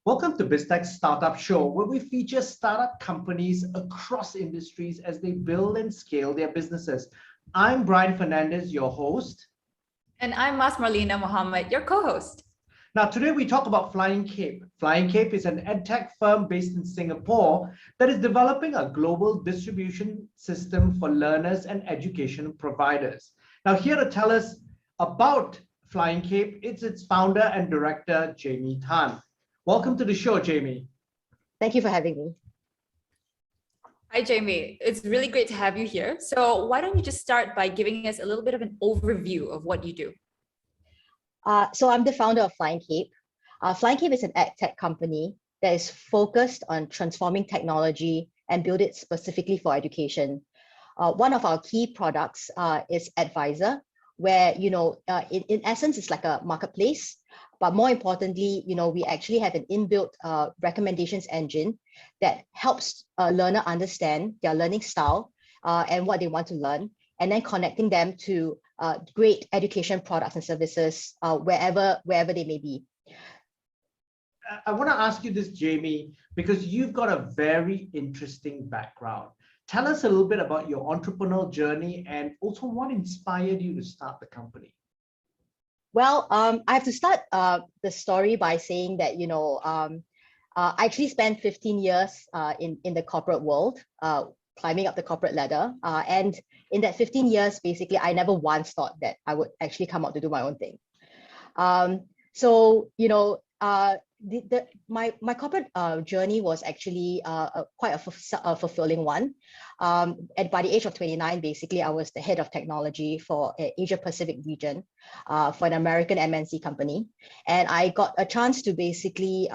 Welcome to Biztech Startup Show, where we feature startup companies across industries as they build and scale their businesses. I'm Brian Fernandez, your host. And I'm Mas Marlena Mohammed, your co-host. Now, today we talk about Flying Cape. Flying Cape is an edtech firm based in Singapore that is developing a global distribution system for learners and education providers. Now, here to tell us about Flying Cape, it's its founder and director, Jamie Tan. Welcome to the show, Jamie. Thank you for having me. Hi, Jamie. It's really great to have you here. So why don't you just start by giving us a little bit of an overview of what you do? So I'm the founder of Flying Cape. Flying Cape is an ed tech company that is focused on transforming technology and build it specifically for education. One of our key products is Advisor, where, in essence, it's like a marketplace. But more importantly, we actually have an inbuilt recommendations engine that helps a learner understand their learning style and what they want to learn, and then connecting them to great education products and services wherever they may be. I want to ask you this, Jamie, because you've got a very interesting background. Tell us a little bit about your entrepreneurial journey and also what inspired you to start the company. Well, I have to start the story by saying that, I actually spent 15 years in the corporate world, climbing up the corporate ladder. And in that 15 years, basically, I never once thought that I would actually come out to do my own thing. My corporate journey was actually quite a fulfilling one. And by the age of 29, basically, I was the head of technology for Asia Pacific region for an American MNC company. And I got a chance to basically,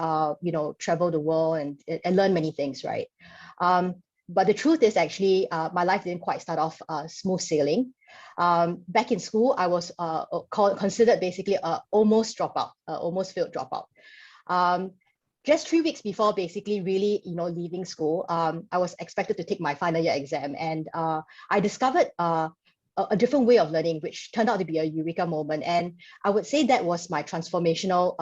travel the world and learn many things, right? But the truth is actually, my life didn't quite start off smooth sailing. Back in school, I was considered basically almost dropout, almost failed dropout. Just 3 weeks before basically really, leaving school, I was expected to take my final year exam, and I discovered a different way of learning, which turned out to be a eureka moment. And I would say that was my transformational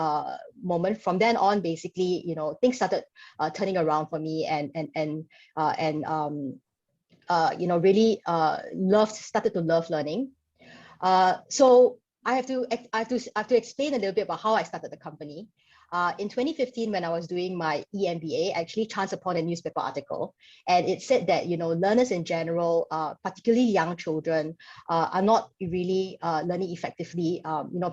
moment. From then on, basically, things started turning around for me, and really started to love learning. So I have to explain a little bit about how I started the company. In 2015, when I was doing my EMBA, I actually chanced upon a newspaper article, and it said that learners in general, particularly young children, are not really learning effectively.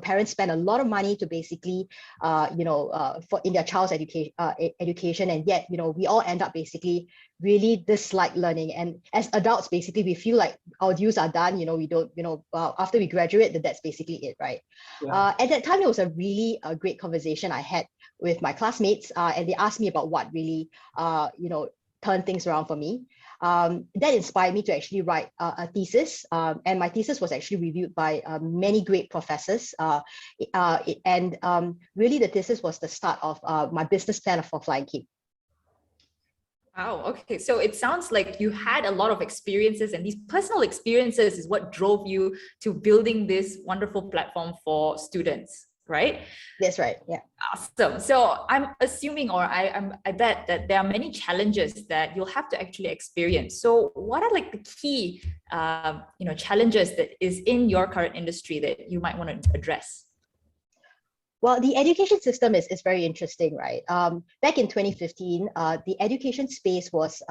Parents spend a lot of money to basically, in their child's education, and yet we all end up basically really dislike learning. And as adults, basically, we feel like our dues are done. We don't, after we graduate, that's basically it, right? Yeah. At that time, it was a really great conversation I had with my classmates, and they asked me about what really, turned things around for me. That inspired me to actually write a thesis, and my thesis was actually reviewed by many great professors. Really, the thesis was the start of my business plan for Flying Cape. Wow. Okay. So it sounds like you had a lot of experiences, and these personal experiences is what drove you to building this wonderful platform for students, right? That's right. Yeah. Awesome. So I'm assuming, or I bet that there are many challenges that you'll have to actually experience. So what are like the key, challenges that is in your current industry that you might want to address? Well, the education system is very interesting, right? Back in 2015, the education space was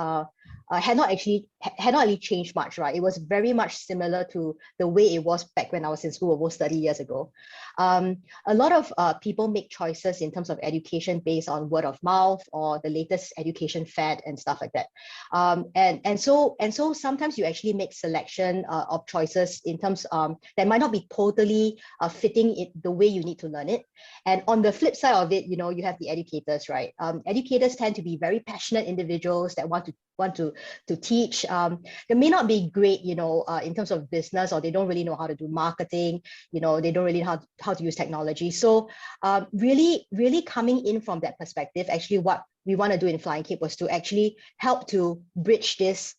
had not really changed much, right? It was very much similar to the way it was back when I was in school almost 30 years ago. A lot of people make choices in terms of education based on word of mouth or the latest education fad and stuff like that. And so sometimes you actually make selection of choices in terms that might not be totally fitting it the way you need to learn it. And on the flip side of it, you have the educators, right? Educators tend to be very passionate individuals that want to teach. They may not be great, in terms of business, or they don't really know how to do marketing. They don't really know how to use technology. So really coming in from that perspective, actually what we want to do in Flying Cape was to actually help to bridge this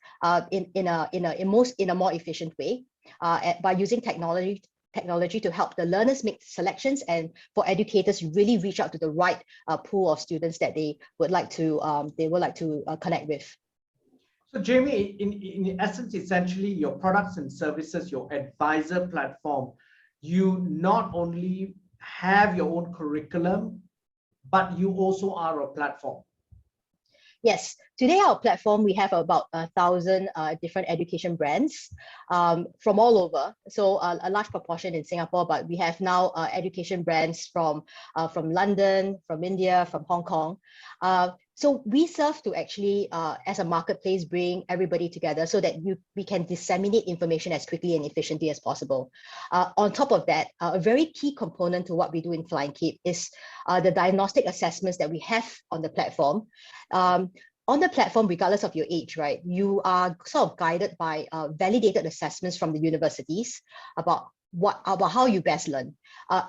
in a more efficient way by using technology technology to help the learners make selections and for educators really reach out to the right pool of students that they would like to connect with. So Jamie, in essence, essentially your products and services, your advisor platform, you not only have your own curriculum, but you also are a platform. Yes, today our platform, we have about 1,000 different education brands from all over. So a large proportion in Singapore, but we have now education brands from London, from India, from Hong Kong. So we serve to actually, as a marketplace, bring everybody together so that we can disseminate information as quickly and efficiently as possible. On top of that, a very key component to what we do in Flying Cape is the diagnostic assessments that we have on the platform. On the platform, regardless of your age, right, you are sort of guided by validated assessments from the universities about how you best learn,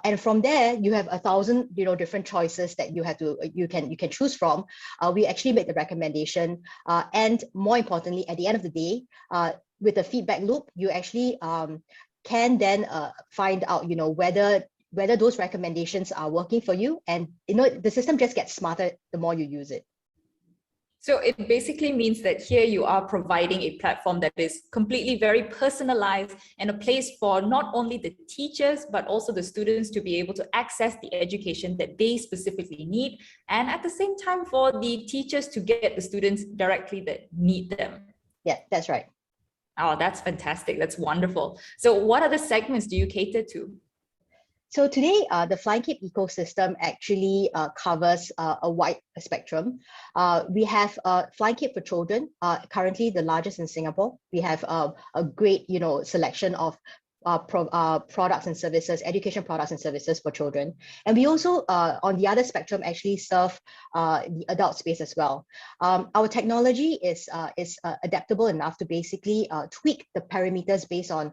and from there you have 1,000 different choices that you can choose from. We actually make the recommendation, and more importantly, at the end of the day, with the feedback loop, you actually can then find out whether those recommendations are working for you, and the system just gets smarter the more you use it. So it basically means that here you are providing a platform that is completely very personalized and a place for not only the teachers, but also the students to be able to access the education that they specifically need. And at the same time for the teachers to get the students directly that need them. Yeah, that's right. Oh, that's fantastic. That's wonderful. So what other segments do you cater to? So today, the Flying Cape ecosystem actually covers a wide spectrum. We have Flying Cape for Children, currently the largest in Singapore. We have a great, selection of products and services, education products and services for children. And we also, on the other spectrum, actually serve the adult space as well. Our technology is adaptable enough to basically tweak the parameters based on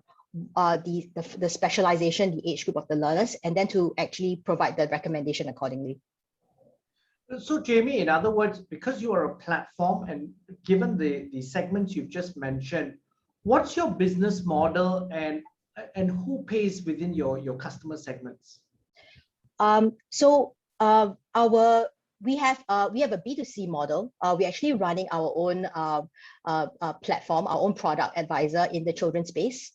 the specialization, the age group of the learners, and then to actually provide the recommendation accordingly. So Jamie, in other words, because you are a platform and given the segments you've just mentioned, what's your business model and who pays within your customer segments? We have a B2C model. We're actually running our own platform, our own product advisor in the children's space.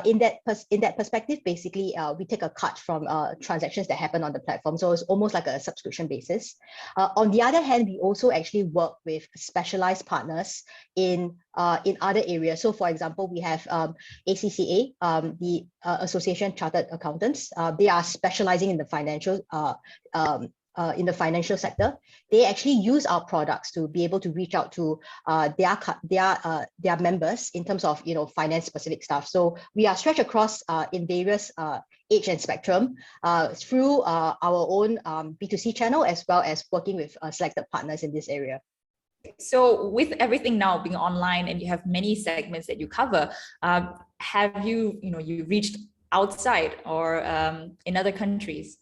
In that perspective, basically, we take a cut from transactions that happen on the platform. So it's almost like a subscription basis. On the other hand, we also actually work with specialized partners in other areas. So for example, we have ACCA, the Association Chartered Accountants. They are specializing in the financial sector. They actually use our products to be able to reach out to their members in terms of finance specific stuff. So we are stretched across in various age and spectrum through our own B2C channel, as well as working with selected partners in this area. So with everything now being online and you have many segments that you cover, have you reached outside or in other countries?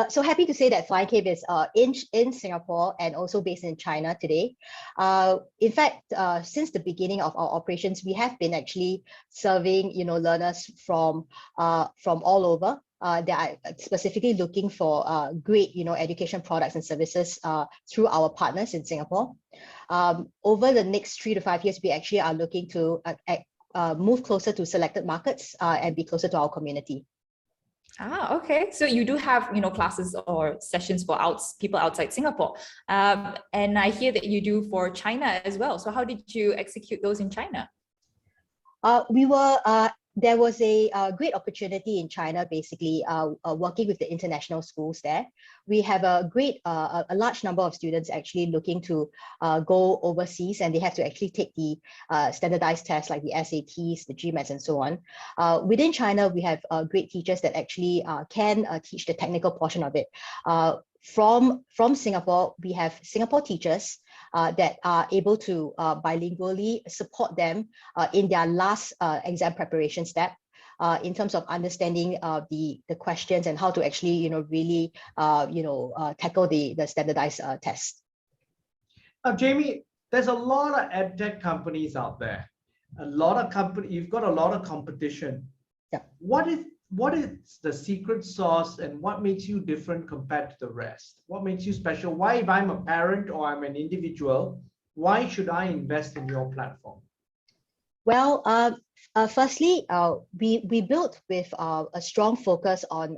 So happy to say that Flying Cape is in Singapore and also based in China today. In fact, since the beginning of our operations, we have been actually serving learners from all over. They are specifically looking for great education products and services through our partners in Singapore. Over the next 3 to 5 years, we actually are looking to move closer to selected markets and be closer to our community. Ah, okay. So you do have, classes or sessions for people outside Singapore. And I hear that you do for China as well. So how did you execute those in China? There was a great opportunity in China, basically working with the international schools there. We have a large number of students actually looking to go overseas, and they have to actually take the standardized tests like the SATs, the GMATs, and so on. Within China, we have great teachers that actually can teach the technical portion of it. From Singapore, we have Singapore teachers that are able to bilingually support them in their last exam preparation step in terms of understanding the questions and how to actually really tackle the standardized test. Now, Jamie, there's a lot of edtech companies out there. You've got a lot of competition. Yeah. What is what is the secret sauce and what makes you different compared to the rest? What makes you special? Why, if I'm a parent or I'm an individual, why should I invest in your platform? Well, firstly, we built with a strong focus on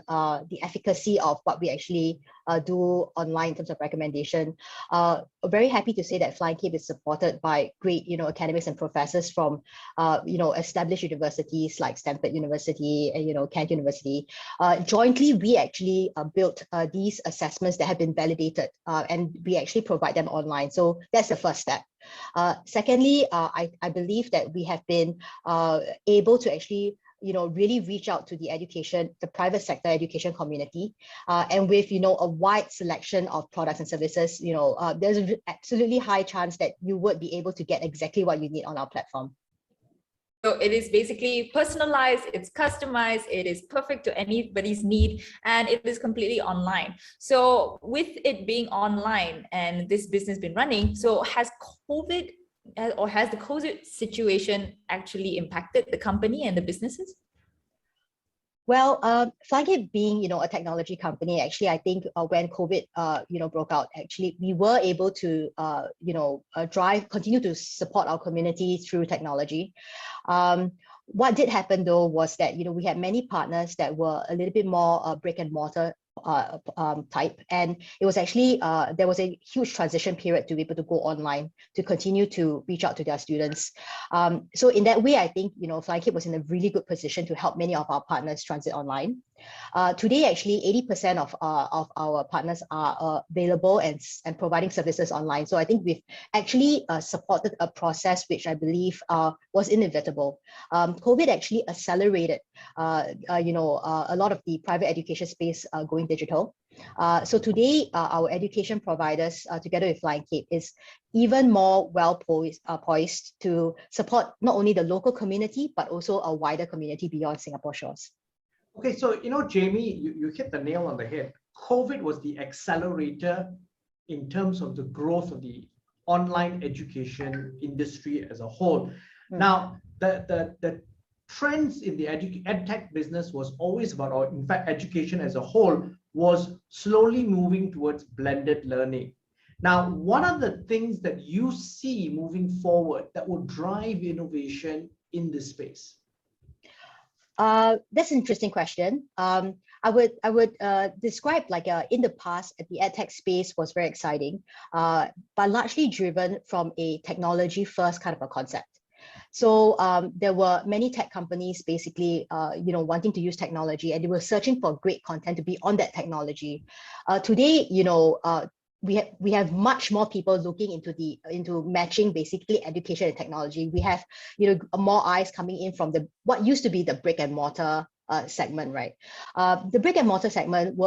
the efficacy of what we actually do online in terms of recommendation. Very happy to say that Flying Cape is supported by great, academics and professors from, established universities like Stanford University and, Kent University. Jointly, we actually built these assessments that have been validated, and we actually provide them online. So that's the first step. Secondly, I believe that we have been able to actually really reach out to the private sector education community, and with a wide selection of products and services, there's an absolutely high chance that you would be able to get exactly what you need on our platform. So it is basically personalized, it's customized, it is perfect to anybody's need, and it is completely online. So with it being online and this business been running, so has the COVID situation actually impacted the company and the businesses? Well, Flying Cape being, a technology company, actually, I think when COVID, broke out, actually, we were able to, continue to support our community through technology. What did happen though was that, we had many partners that were a little bit more brick and mortar type, and it was actually there was a huge transition period to be able to go online to continue to reach out to their students. So in that way, I think Flying Cape was in a really good position to help many of our partners transit online. Today, actually, 80% of our partners are available and providing services online. So I think we've actually supported a process which I believe was inevitable. COVID actually accelerated a lot of the private education space going digital. So today, our education providers, together with Flying Cape, is even more poised to support not only the local community, but also a wider community beyond Singapore shores. Okay, so Jamie, you hit the nail on the head. COVID was the accelerator in terms of the growth of the online education industry as a whole. Now, the trends in the edtech business was always about, or in fact, education as a whole was slowly moving towards blended learning. Now, what are the things that you see moving forward that will drive innovation in this space? That's an interesting question. I would describe in the past, the edtech space was very exciting, but largely driven from a technology first kind of a concept. So there were many tech companies basically, wanting to use technology, and they were searching for great content to be on that technology. Today, we have much more people looking into matching basically education and technology. We have more eyes coming in from what used to be the brick and mortar segment, right? The brick and mortar segment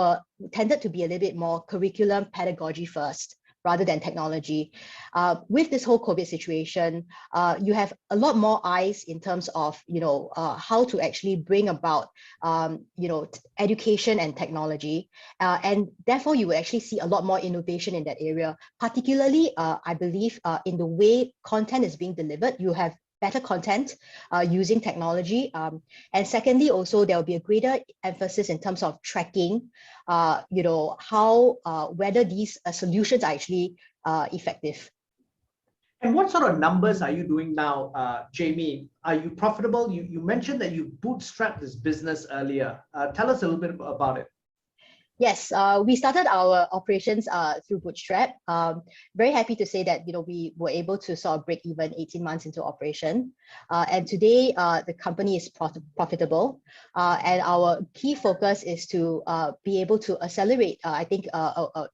tended to be a little bit more curriculum pedagogy first, rather than technology. With this whole COVID situation, you have a lot more eyes in terms of how to actually bring about education and technology, and therefore you will actually see a lot more innovation in that area. Particularly, I believe in the way content is being delivered. You have better content using technology, and secondly, also there will be a greater emphasis in terms of tracking, how whether these solutions are actually effective. And what sort of numbers are you doing now, Jamie? Are you profitable? You mentioned that you bootstrapped this business earlier. Tell us a little bit about it. Yes, we started our operations through Bootstrap. Very happy to say that we were able to sort of break even 18 months into operation, and today the company is profitable, and our key focus is to be able to accelerate. I think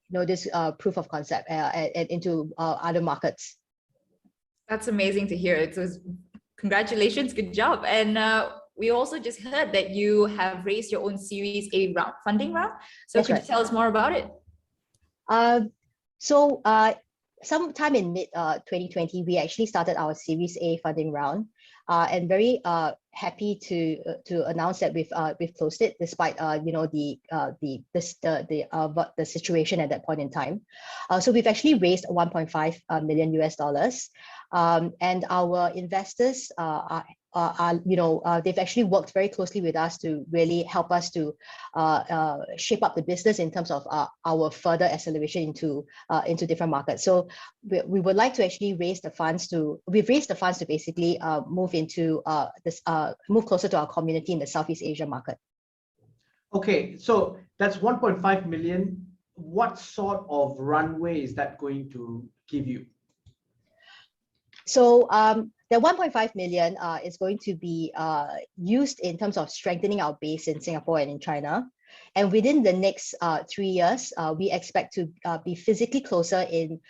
this proof of concept into other markets. That's amazing to hear. It was congratulations, good job, and. We also just heard that you have raised your own Series A funding round. So could you tell us more about it? So sometime in mid 2020, we actually started our Series A funding round, and very happy to announce that we've closed it despite the situation at that point in time. So we've actually raised $1.5 million US, and our investors are they've actually worked very closely with us to really help us to shape up the business in terms of our further acceleration into different markets. So we would like to actually we've raised the funds to basically move closer to our community in the Southeast Asia market. Okay, so that's 1.5 million. What sort of runway is that going to give you? So the 1.5 million is going to be used in terms of strengthening our base in Singapore and in China. And within the next 3 years, we expect to be physically closer in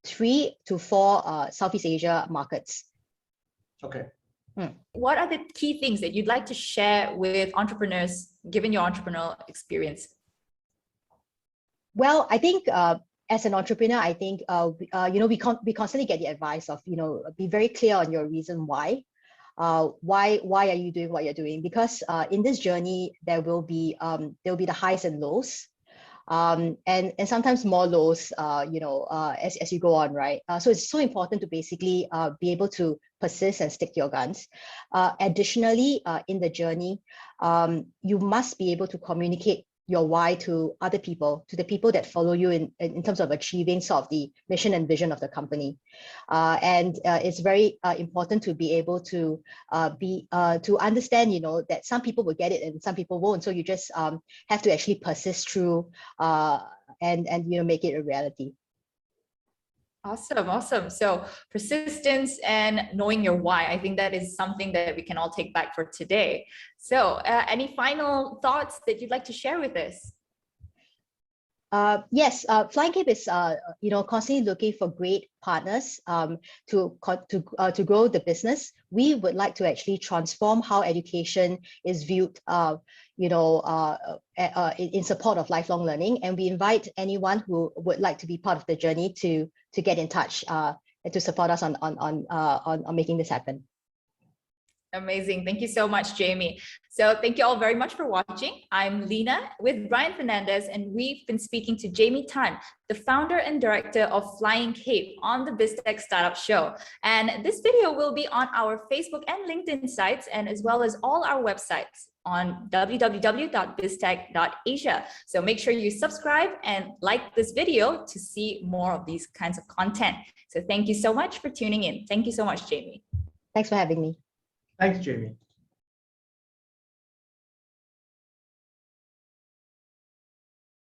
3 to 4 Southeast Asia markets. Okay. What are the key things that you'd like to share with entrepreneurs, given your entrepreneurial experience? Well, I think as an entrepreneur, I think we constantly get the advice of be very clear on your reason why. Why are you doing what you're doing? Because in this journey there will be the highs and lows, and sometimes more lows. As you go on, right? So it's so important to basically be able to persist and stick to your guns. Additionally, in the journey, you must be able to communicate your why to other people, to the people that follow you in terms of achieving sort of the mission and vision of the company. And it's very important to be able to understand, that some people will get it and some people won't. So you just have to actually persist through and make it a reality. Awesome. So persistence and knowing your why, I think that is something that we can all take back for today. So any final thoughts that you'd like to share with us? Yes, Flying Cape is constantly looking for great partners to grow the business. We would like to actually transform how education is viewed, in support of lifelong learning, and we invite anyone who would like to be part of the journey to get in touch and to support us on making this happen. Amazing. Thank you so much, Jamie. So thank you all very much for watching. I'm Lena with Brian Fernandez, and we've been speaking to Jamie Tan, the founder and director of Flying Cape, on the Biztech Startup Show. And this video will be on our Facebook and LinkedIn sites, and as well as all our websites on www.biztech.asia. So make sure you subscribe and like this video to see more of these kinds of content. So thank you so much for tuning in. Thank you so much, Jamie. Thanks for having me. Thanks, Jamie.